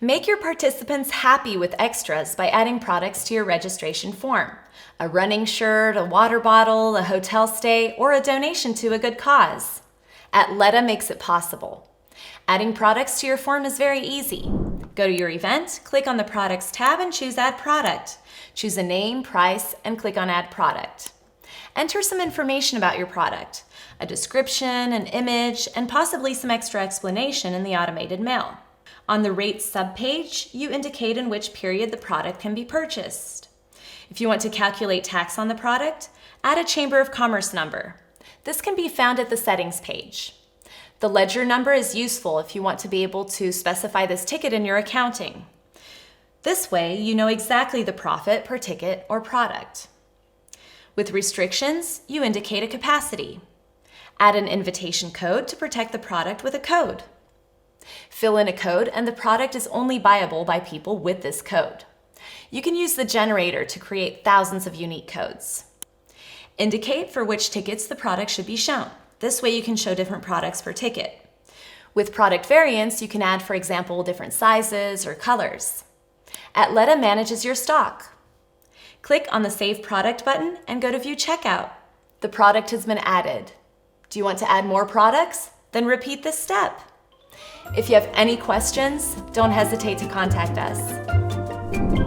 Make your participants happy with extras by adding products to your registration form. A running shirt, a water bottle, a hotel stay, or a donation to a good cause. Atleta makes it possible. Adding products to your form is very easy. Go to your event, click on the Products tab and choose Add Product. Choose a name, price, and click on Add Product. Enter some information about your product, a description, an image, and possibly some extra explanation in the automated mail. On the Rates subpage, you indicate in which period the product can be purchased. If you want to calculate tax on the product, add a Chamber of Commerce number. This can be found at the Settings page. The ledger number is useful if you want to be able to specify this ticket in your accounting. This way, you know exactly the profit per ticket or product. With restrictions, you indicate a capacity. Add an invitation code to protect the product with a code. Fill in a code and the product is only buyable by people with this code. You can use the generator to create thousands of unique codes. Indicate for which tickets the product should be shown. This way you can show different products per ticket. With product variants, you can add, for example, different sizes or colors. Atleta manages your stock. Click on the Save Product button and go to View Checkout. The product has been added. Do you want to add more products? Then repeat this step. If you have any questions, don't hesitate to contact us.